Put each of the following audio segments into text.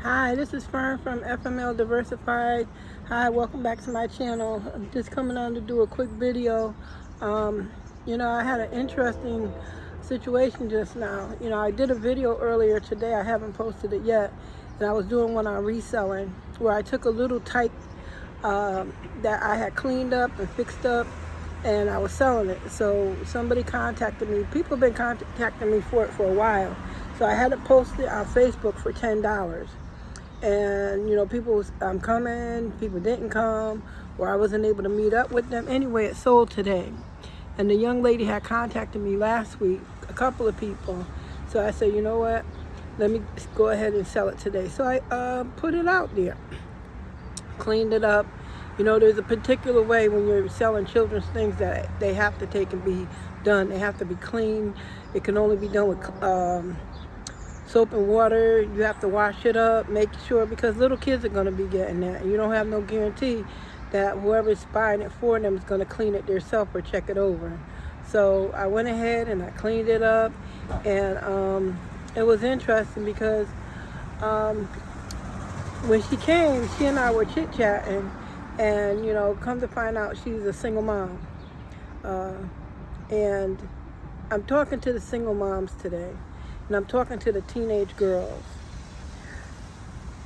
Hi, this is Fern from FML Diversified. Hi, welcome back to my channel. I'm just coming on to do a quick video. Um, I had an interesting situation just now. I did a video earlier today. I haven't posted it yet. And I was doing one on reselling where I took a little tyke that I had cleaned up and fixed up, and I was selling it. So somebody contacted me. People have been contacting me for it for a while. So I had it posted on Facebook for $10. And people was coming, people didn't come, or I wasn't able to meet up with them. Anyway, it sold today. And the young lady had contacted me last week, a couple of people. So I said, you know what, let me go ahead and sell it today. So I put it out there, cleaned it up. There's a particular way when you're selling children's things that they have to take and be done. They have to be clean. It can only be done with soap and water. You have to wash it up, make sure, because little kids are going to be getting that. You don't have no guarantee that whoever's buying it for them is going to clean it themselves or check it over. So I went ahead and I cleaned it up, and it was interesting because when she came, she and I were chit-chatting, and come to find out she's a single mom. And I'm talking to the single moms today. And I'm talking to the teenage girls.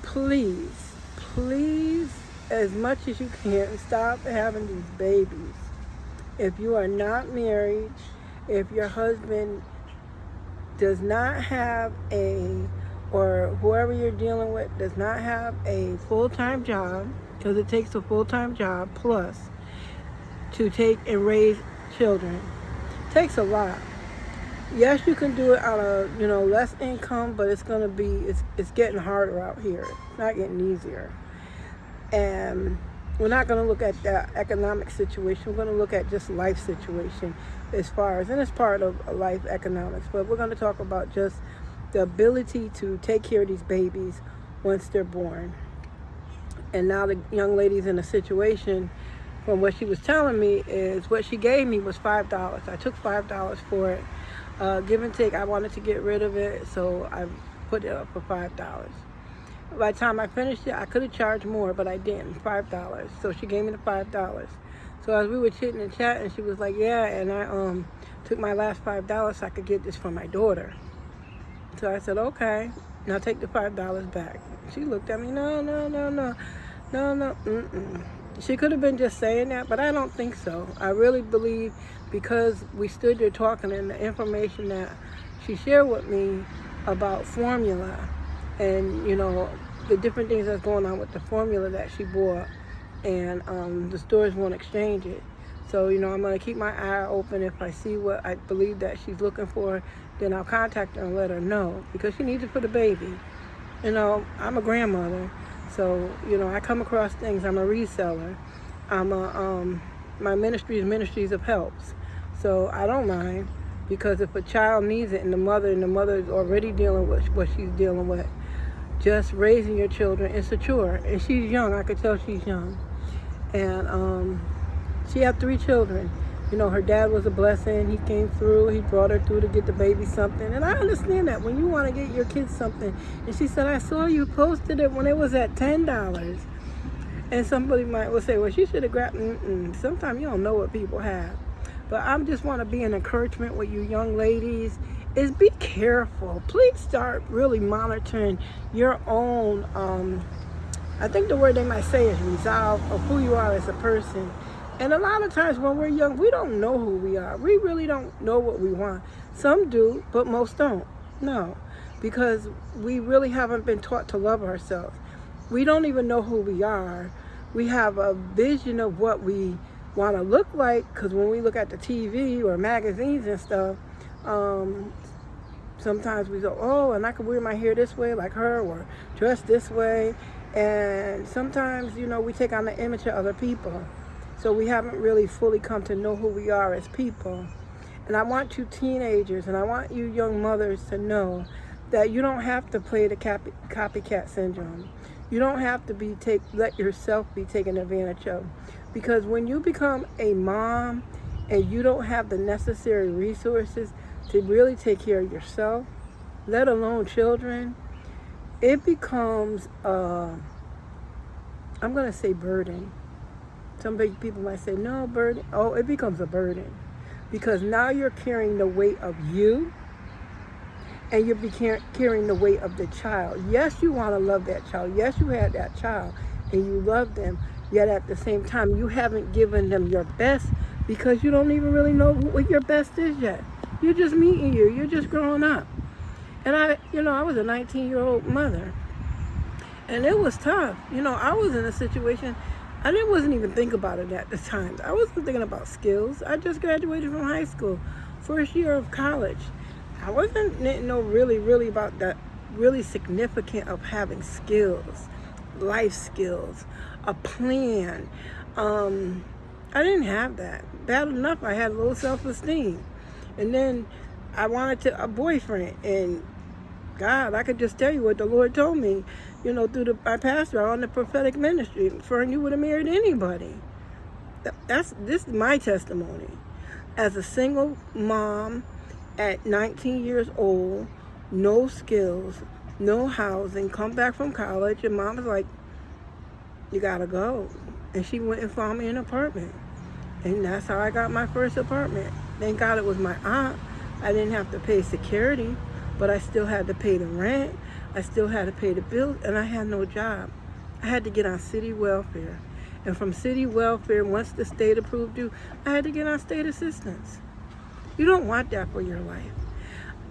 Please, as much as you can, stop having these babies. If you are not married, if your husband does not have or whoever you're dealing with does not have a full-time job, because it takes a full-time job plus to take and raise children. It takes a lot. Yes, you can do it on a less income, but it's getting harder out here. It's not getting easier. And we're not going to look at the economic situation. We're going to look at just life situation and it's part of life economics, but we're going to talk about just the ability to take care of these babies once they're born. And now the young lady's in a situation, from what she was telling me, is what she gave me was $5. I took $5 for it. Give and take, I wanted to get rid of it, so I put it up for $5. By the time I finished it, I could have charged more, but I didn't. $5. So she gave me the $5. So as we were chitting and chatting, she was like, yeah, and I took my last $5 so I could get this for my daughter. So I said, okay, now take the $5 back. She looked at me, no, She could have been just saying that, but I don't think so. I really believe, because we stood there talking, and the information that she shared with me about formula and, the different things that's going on with the formula that she bought, and the stores won't exchange it. So, I'm going to keep my eye open. If I see what I believe that she's looking for, then I'll contact her and let her know, because she needs it for the baby. I'm a grandmother. So, I come across things. I'm a reseller. My ministry is Ministries of Helps. So I don't mind, because if a child needs it and the mother is already dealing with what she's dealing with, just raising your children is a chore. And she's young. I could tell she's young. And she had 3 children. Her dad was a blessing. He came through. He brought her through to get the baby something. And I understand that when you want to get your kids something. And she said, I saw you posted it when it was at $10. And somebody might will say, well, she should have grabbed. Sometimes you don't know what people have. But I just want to be an encouragement with you young ladies, is be careful. Please start really monitoring your own, I think the word they might say is resolve of who you are as a person. And a lot of times when we're young, we don't know who we are. We really don't know what we want. Some do, but most don't. No, because we really haven't been taught to love ourselves. We don't even know who we are. We have a vision of what we want to look like, because when we look at the TV or magazines and stuff, sometimes we go, oh, and I could wear my hair this way like her, or dress this way. And sometimes, we take on the image of other people. So we haven't really fully come to know who we are as people. And I want you teenagers, and I want you young mothers to know that you don't have to play the copycat syndrome. You don't have to let yourself be taken advantage of. Because when you become a mom and you don't have the necessary resources to really take care of yourself, let alone children, it becomes, I'm going to say burden. Some big people might say, no, burden. Oh, it becomes a burden. Because now you're carrying the weight of you, and you're carrying the weight of the child. Yes, you want to love that child. Yes, you had that child, and you love them. Yet at the same time, you haven't given them your best because you don't even really know what your best is yet. You're just meeting you. You're just growing up. And I was a 19-year-old mother. And it was tough. I was in a situation, I wasn't even thinking about it at the time. I wasn't thinking about skills. I just graduated from high school, first year of college. I wasn't really about that really significant of having skills, life skills, a plan. I didn't have that. Bad enough I had low self-esteem. And then I wanted a boyfriend. And God, I could just tell you what the Lord told me, through my pastor on the prophetic ministry. Fern, you would have married anybody. This is my testimony. As a single mom at 19 years old, no skills, no housing, come back from college, and mom was like, you gotta go. And she went and found me an apartment. And that's how I got my first apartment. Thank God it was my aunt. I didn't have to pay security, but I still had to pay the rent. I still had to pay the bills, and I had no job. I had to get on city welfare. And from city welfare, once the state approved you, I had to get on state assistance. You don't want that for your life.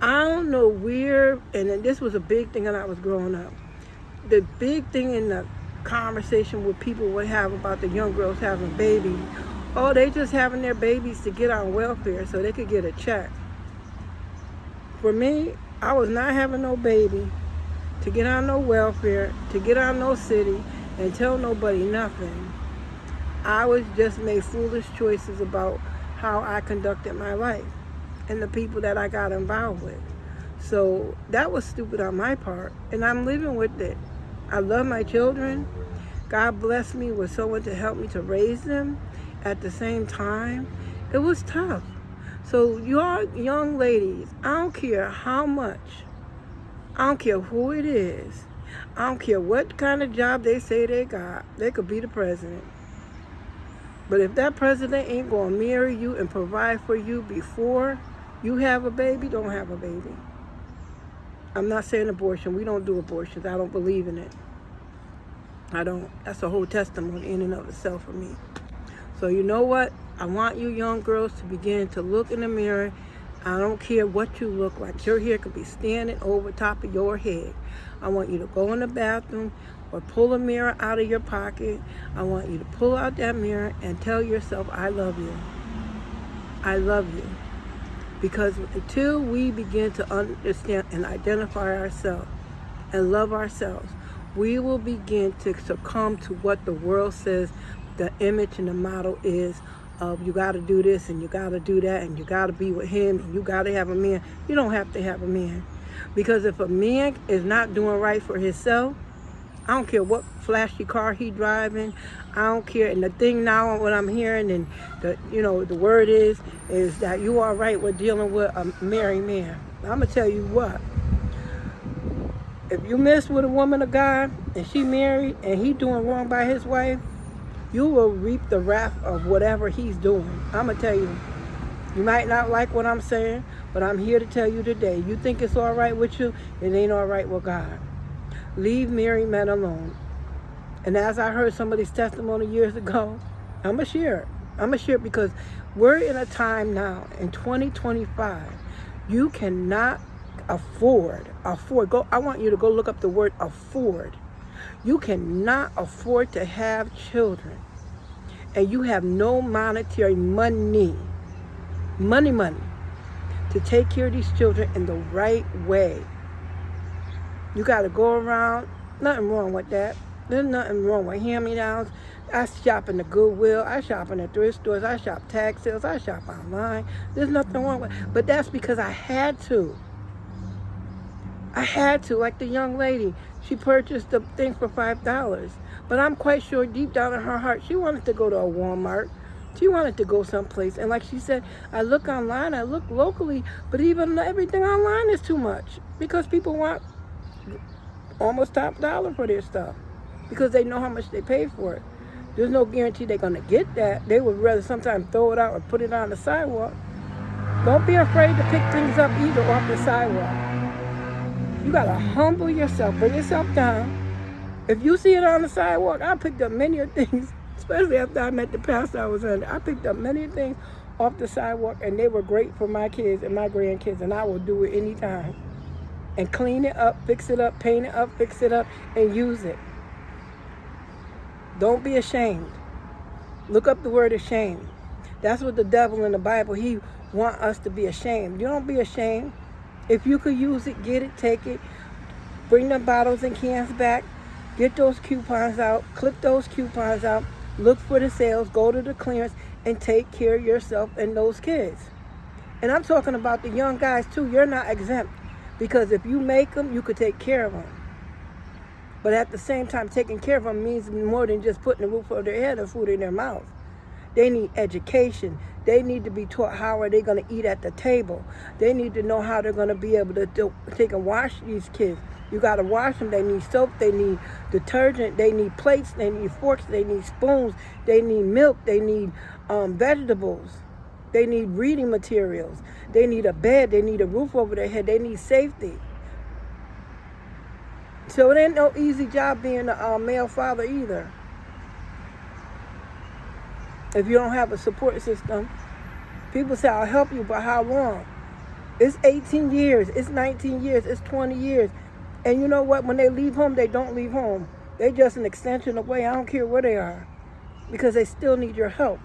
I don't know where, and then this was a big thing when I was growing up. The big thing in the conversation with people would have about the young girls having babies. Oh, they just having their babies to get on welfare so they could get a check. For me, I was not having no baby to get on no welfare, to get on no city, and tell nobody nothing. I was just made foolish choices about how I conducted my life and the people that I got involved with. So that was stupid on my part, and I'm living with it. I love my children. God blessed me with someone to help me to raise them. At the same time, it was tough. So y'all young ladies, I don't care how much, I don't care who it is, I don't care what kind of job they say they got, they could be the president. But if that president ain't gonna marry you and provide for you before you have a baby, don't have a baby. I'm not saying abortion. We don't do abortions. I don't believe in it. I don't. That's a whole testimony in and of itself for me. So you know what? I want you young girls to begin to look in the mirror. I don't care what you look like. Your hair could be standing over top of your head. I want you to go in the bathroom or pull a mirror out of your pocket. I want you to pull out that mirror and tell yourself, I love you. I love you. Because until we begin to understand and identify ourselves and love ourselves, we will begin to succumb to what the world says the image and the model is of you got to do this and you got to do that and you got to be with him and you got to have a man. You don't have to have a man. Because if a man is not doing right for himself, I don't care what flashy car he driving. I don't care. And the thing now, what I'm hearing, and the word is that you are right with dealing with a married man. I'm gonna tell you what. If you mess with a woman of God and she married and he doing wrong by his wife, you will reap the wrath of whatever he's doing. I'm gonna tell you. You might not like what I'm saying, but I'm here to tell you today. You think it's all right with you, it ain't all right with God. Leave married men alone. And as I heard somebody's testimony years ago, I'm going to share it. I'm going to share it because we're in a time now, in 2025, you cannot afford. I want you to go look up the word afford. You cannot afford to have children. And you have no monetary money, to take care of these children in the right way. You got to go around. Nothing wrong with that. There's nothing wrong with hand-me-downs. I shop in the Goodwill. I shop in the thrift stores. I shop tag sales. I shop online. There's nothing wrong with it. But that's because I had to. Like the young lady. She purchased the thing for $5. But I'm quite sure deep down in her heart, she wanted to go to a Walmart. She wanted to go someplace. And like she said, I look online, I look locally, but even everything online is too much. Because people want almost top dollar for their stuff because they know how much they pay for it. There's no guarantee they're going to get that. They would rather sometimes throw it out or put it on the sidewalk. Don't be afraid to pick things up either off the sidewalk. You got to humble yourself, bring yourself down. If you see it on the sidewalk, I picked up many of things, especially after I met the pastor I was under. I picked up many things off the sidewalk, and they were great for my kids and my grandkids, and I will do it anytime. And clean it up, fix it up, paint it up, fix it up, and use it. Don't be ashamed. Look up the word ashamed. That's what the devil in the Bible, he wants us to be ashamed. You don't be ashamed. If you could use it, get it, take it. Bring the bottles and cans back. Get those coupons out. Clip those coupons out. Look for the sales. Go to the clearance and take care of yourself and those kids. And I'm talking about the young guys too. You're not exempt. Because if you make them, you could take care of them. But at the same time, taking care of them means more than just putting a roof over their head and food in their mouth. They need education. They need to be taught how are they going to eat at the table. They need to know how they're going to be able to take and wash these kids. You got to wash them. They need soap. They need detergent. They need plates. They need forks. They need spoons. They need milk. They need vegetables. They need reading materials. They need a bed. They need a roof over their head. They need safety. So it ain't no easy job being a male father either. If you don't have a support system, people say, I'll help you, but how long? It's 18 years, it's 19 years, it's 20 years. And you know what? When they leave home, they don't leave home. They're just an extension away. I don't care where they are, because they still need your help.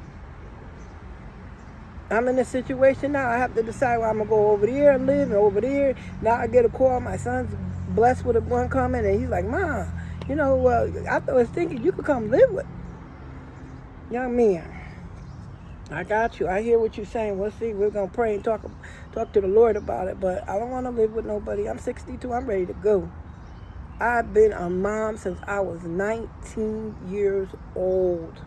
I'm in a situation now. I have to decide where I'm going to go over there and live and over there. Now I get a call. My son's blessed with one coming, and he's like, Mom, I was thinking you could come live with young man. I got you. I hear what you're saying. We'll see. We're going to pray and talk to the Lord about it. But I don't want to live with nobody. I'm 62. I'm ready to go. I've been a mom since I was 19 years old.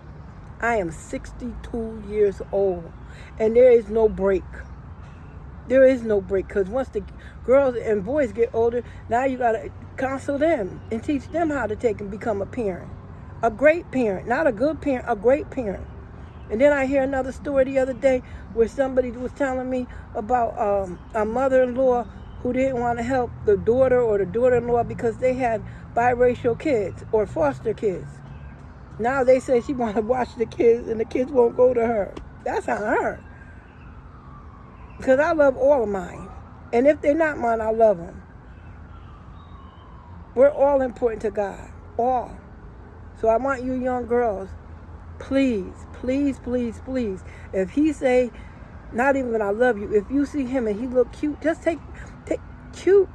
I am 62 years old. And there is no break. There is no break. Because once the girls and boys get older, now you got to counsel them and teach them how to take and become a parent. A great parent. Not a good parent, a great parent. And then I hear another story the other day where somebody was telling me about a mother-in-law who didn't want to help the daughter or the daughter-in-law because they had biracial kids or foster kids. Now they say she want to watch the kids and the kids won't go to her. That's on her. Because I love all of mine. And if they're not mine, I love them. We're all important to God. All. So I want you young girls, please, please, please, please. If he say, not even I love you, if you see him and he look cute, just take cute.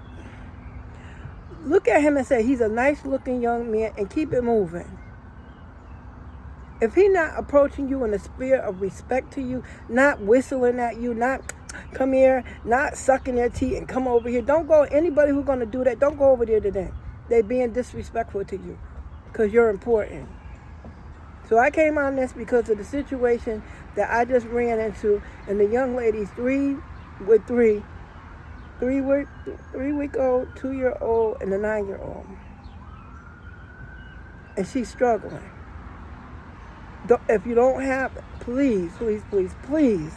Look at him and say, he's a nice looking young man, and keep it moving. If he not approaching you in the spirit of respect to you, not whistling at you, not come here, not sucking their teeth and come over here. Don't go, anybody who's going to do that, don't go over there to them. They being disrespectful to you because you're important. So I came on this because of the situation that I just ran into, and the young lady's 3-week-old, 2-year-old, and a 9-year-old. And she's struggling. If you don't have, please, please, please, please,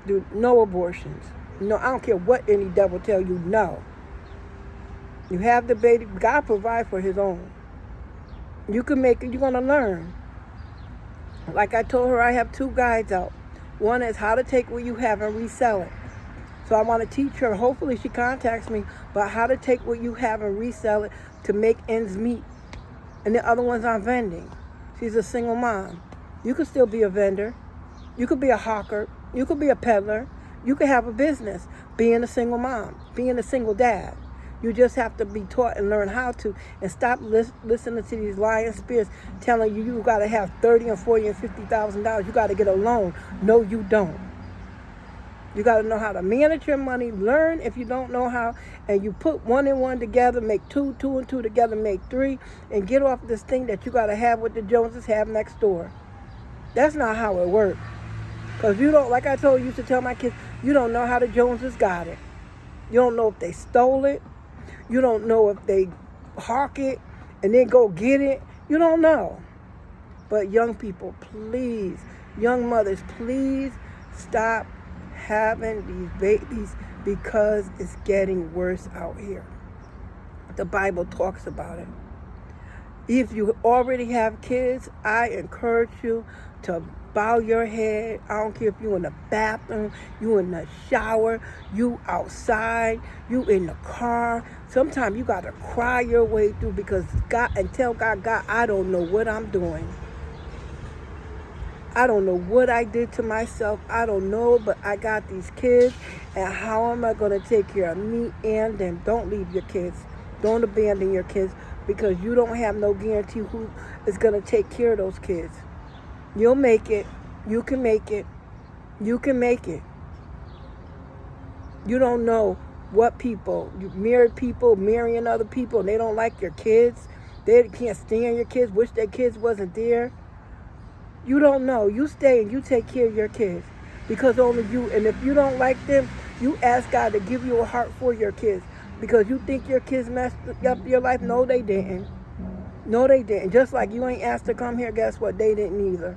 do no abortions. No, I don't care what any devil tell you, no. You have the baby, God provide for his own. You can make it, you're going to learn. Like I told her, I have 2 guides out. One is how to take what you have and resell it. So I want to teach her, hopefully she contacts me, about how to take what you have and resell it to make ends meet. And the other one's on vending. She's a single mom. You could still be a vendor. You could be a hawker. You could be a peddler. You could have a business being a single mom, being a single dad. You just have to be taught and learn how to, and stop listening to these lying spirits telling you got to have $30 and $40 and $50,000. You got to get a loan. No, you don't. You got to know how to manage your money. Learn if you don't know how, and you put 1 and 1 together, make 2, 2 and 2 together, make 3, and get off this thing that you got to have what the Joneses have next door. That's not how it works. Because you don't, like I told you, used to tell my kids, you don't know how the Joneses got it. You don't know if they stole it. You don't know if they hawk it and then go get it. You don't know. But young people, please, young mothers, please stop having these babies because it's getting worse out here. The Bible talks about it. If you already have kids, I encourage you to bow your head. I don't care if you're in the bathroom, you in the shower, you outside, you in the car. Sometimes you got to cry your way through because God, and tell God, I don't know what I'm doing. I don't know what I did to myself. I don't know, but I got these kids, and how am I going to take care of me and them? Don't leave your kids. Don't abandon your kids because you don't have no guarantee who is going to take care of those kids. You'll make it. You can make it. You can make it. You don't know what people, you married people marrying other people, and they don't like your kids. They can't stand your kids, wish their kids wasn't there. You don't know. You stay and you take care of your kids because only you. And if you don't like them, you ask God to give you a heart for your kids because you think your kids messed up your life. No, they didn't. No, they didn't. Just like you ain't asked to come here, guess what? They didn't either.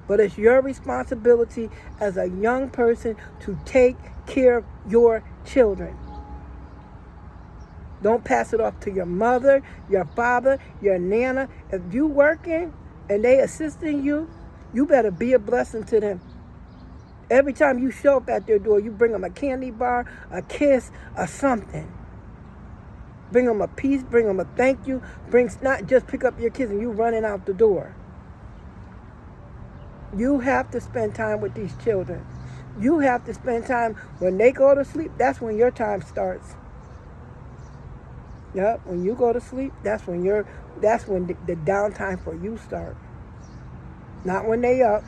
But it's your responsibility as a young person to take care of your children. Don't pass it off to your mother, your father, your nana. If you working and they assisting you, you better be a blessing to them. Every time you show up at their door, you bring them a candy bar, a kiss, or something. Bring them a peace, bring them a thank you. Not just pick up your kids and you running out the door. You have to spend time with these children. You have to spend time when they go to sleep. That's when your time starts. Yep, when you go to sleep, that's when the downtime for you start. Not when they up.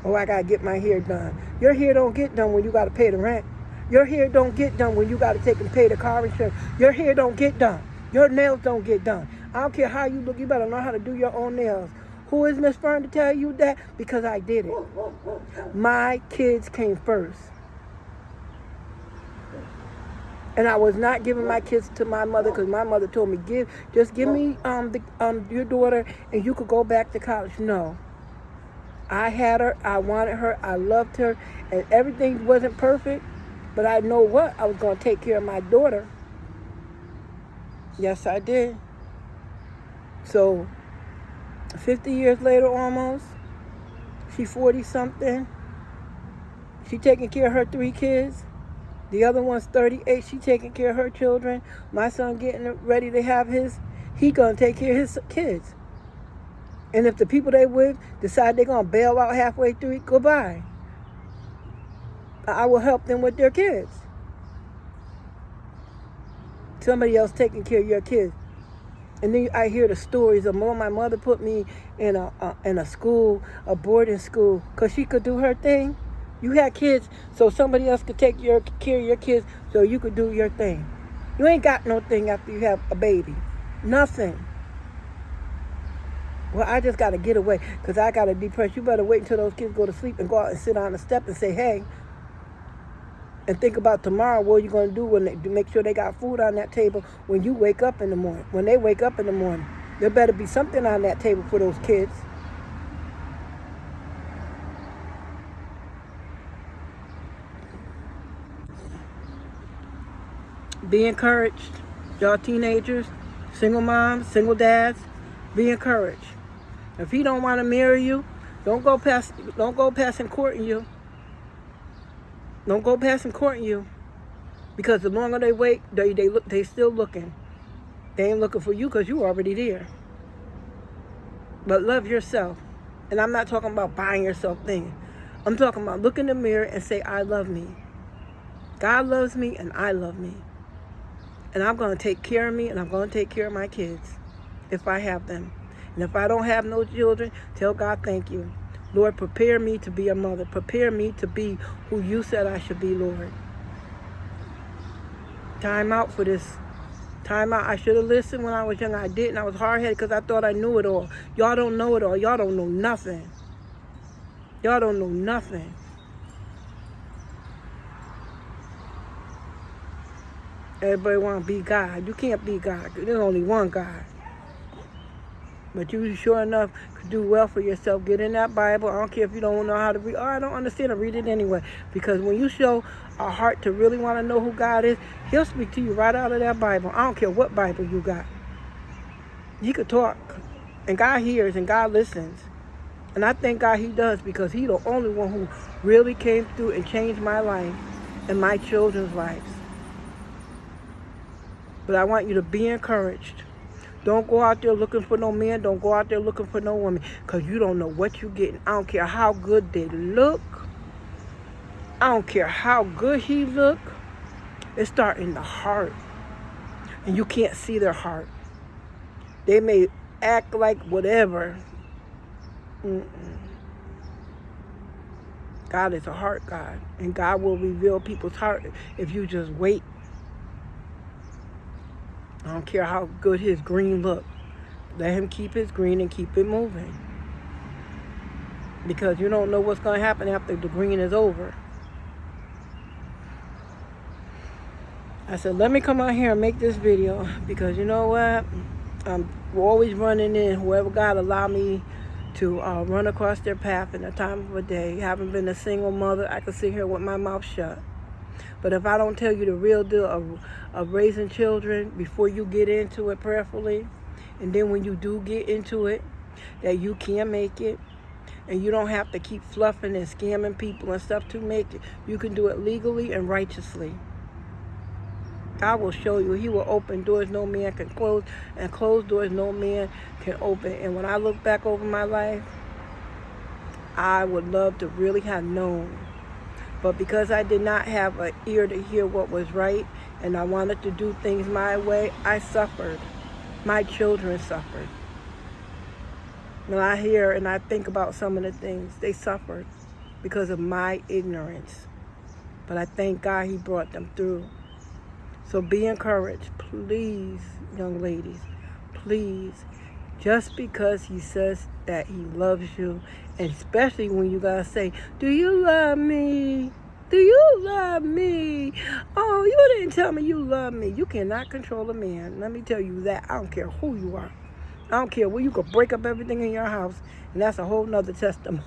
Oh, I gotta get my hair done. Your hair don't get done when you gotta pay the rent. Your hair don't get done when you gotta take and pay the car insurance. Your hair don't get done. Your nails don't get done. I don't care how you look, you better know how to do your own nails. Who is Miss Fern to tell you that? Because I did it. My kids came first. And I was not giving my kids to my mother because my mother told me, just give me your daughter and you could go back to college. No. I had her, I wanted her, I loved her, and everything wasn't perfect, but I know what? I was going to take care of my daughter. Yes, I did. So, 50 years later almost, she's 40-something. She taking care of her 3 kids. The other one's 38. She taking care of her children. My son getting ready to have his. He going to take care of his kids. And if the people they with decide they're going to bail out halfway through, goodbye. I will help them with their kids. Somebody else taking care of your kids. And then I hear the stories of my mother put me in a school, a boarding school, because she could do her thing. You had kids, so somebody else could take care of your kids so you could do your thing. You ain't got no thing after you have a baby. Nothing. Well, I just got to get away because I got to depress. You better wait until those kids go to sleep and go out and sit on the step and say, hey, and think about tomorrow, what you're going to do to make sure they got food on that table when you wake up in the morning. When they wake up in the morning, there better be something on that table for those kids. Be encouraged. Y'all teenagers, single moms, single dads, be encouraged. If he don't want to marry you, don't go past him courting you. Don't go past him courting you. Because the longer they wait, they still looking. They ain't looking for you because you already there. But love yourself. And I'm not talking about buying yourself things. I'm talking about look in the mirror and say, I love me. God loves me and I love me. And I'm going to take care of me and I'm going to take care of my kids if I have them. And if I don't have no children, tell God thank you. Lord, prepare me to be a mother. Prepare me to be who you said I should be, Lord. Time out for this. Time out. I should have listened when I was young. I didn't. I was hard-headed because I thought I knew it all. Y'all don't know it all. Y'all don't know nothing. Y'all don't know nothing. Everybody want to be God. You can't be God. There's only one God. But you sure enough could do well for yourself. Get in that Bible. I don't care if you don't know how to read. Oh, I don't understand it. Read it anyway. Because when you show a heart to really want to know who God is, he'll speak to you right out of that Bible. I don't care what Bible you got. He could talk. And God hears and God listens. And I thank God he does, because he's the only one who really came through and changed my life and my children's lives. But I want you to be encouraged. Don't go out there looking for no man. Don't go out there looking for no woman, because you don't know what you're getting. I don't care how good they look. I don't care how good he look. It starts in the heart. And you can't see their heart. They may act like whatever. God is a heart God. And God will reveal people's heart if you just wait. I don't care how good his green look. Let him keep his green and keep it moving. Because you don't know what's going to happen after the green is over. I said, let me come out here and make this video, because you know what? I'm always running in whoever God allow me to run across their path in a time of a day. Having been a single mother, I can sit here with my mouth shut. But if I don't tell you the real deal of raising children before you get into it prayerfully, and then when you do get into it, that you can make it, and you don't have to keep fluffing and scamming people and stuff to make it. You can do it legally and righteously. God will show you. He will open doors no man can close, and close doors no man can open. And when I look back over my life, I would love to really have known. But because I did not have an ear to hear what was right, and I wanted to do things my way, I suffered. My children suffered. When I hear and I think about some of the things, they suffered because of my ignorance. But I thank God he brought them through. So be encouraged, please, young ladies, please. Just because he says that he loves you, and especially when you gotta say, do you love me? Do you love me? Oh, you didn't tell me you love me. You cannot control a man. Let me tell you that. I don't care who you are. I don't care where you could break up everything in your house, and that's a whole nother testimony.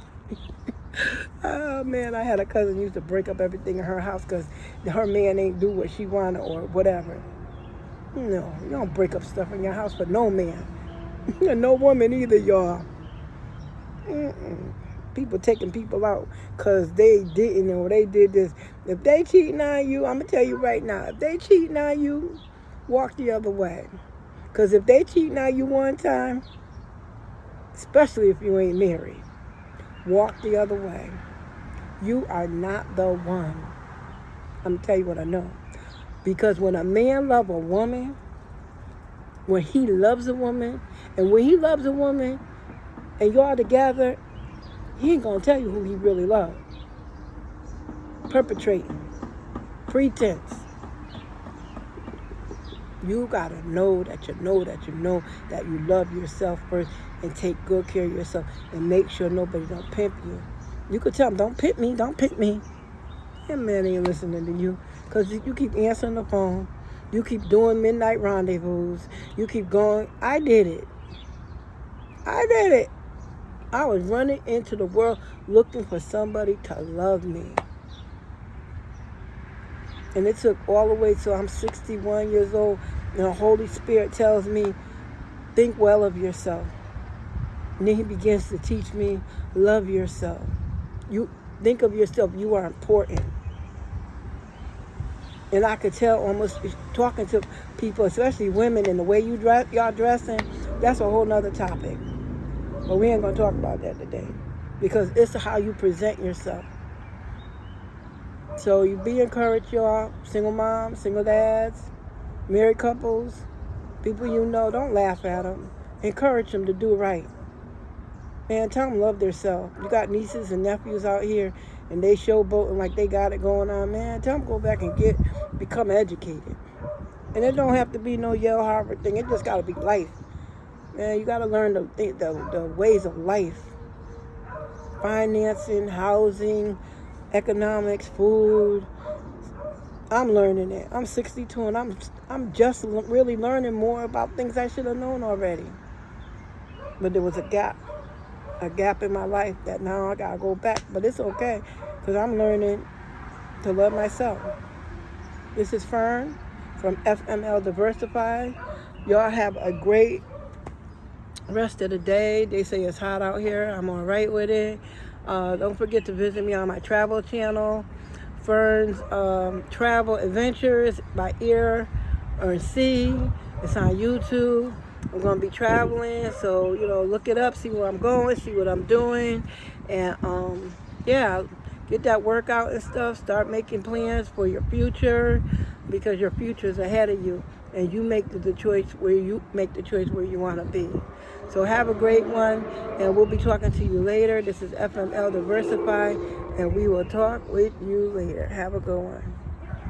Oh man, I had a cousin who used to break up everything in her house because her man ain't do what she wanted or whatever. No, you don't break up stuff in your house for no man. No woman either, y'all. People taking people out because they didn't or they did this. If they cheating on you, I'm going to tell you right now, if they cheating on you, walk the other way. Because if they cheating on you one time, especially if you ain't married, walk the other way. You are not the one. I'm going to tell you what I know. Because when a man loves a woman, when he loves a woman, and when he loves a woman, and y'all together, he ain't going to tell you who he really loves. Perpetrating. Pretense. You got to know that you know that you know that you love yourself first, and take good care of yourself, and make sure nobody don't pimp you. You could tell them, don't pimp me, don't pimp me. That man ain't listening to you, because you keep answering the phone. You keep doing midnight rendezvous. You keep going. I did it. I was running into the world looking for somebody to love me. And it took all the way till I'm 61 years old, and the Holy Spirit tells me, think well of yourself. And then he begins to teach me, love yourself. You think of yourself, you are important. And I could tell almost talking to people, especially women, and the way you dress, y'all dressing, that's a whole nother topic. But we ain't going to talk about that today, because it's how you present yourself. So you be encouraged, y'all. Single moms, single dads, married couples, people you know, don't laugh at them. Encourage them to do right. Man, tell them love themselves. You got nieces and nephews out here, and they showboating like they got it going on. Man, tell them go back and become educated. And it don't have to be no Yale Harvard thing. It just got to be life. Man, you got to learn the ways of life. Financing, housing, economics, food, I'm learning it. I'm 62 and I'm just really learning more about things I should have known already. But there was a gap in my life that now I gotta go back. But it's okay, because I'm learning to love myself. This is Fern from FML Diversified. Y'all have a great rest of the day. They say it's hot out here. I'm all right with it. Don't forget to visit me on my travel channel, Fern's Travel Adventures by Ear or See. It's on YouTube. I'm going to be traveling, so, look it up, see where I'm going, see what I'm doing, and, yeah, get that workout and stuff. Start making plans for your future, because your future is ahead of you, and you make the choice where you want to be. So have a great one, and we'll be talking to you later. This is FML Diversified, and we will talk with you later. Have a good one.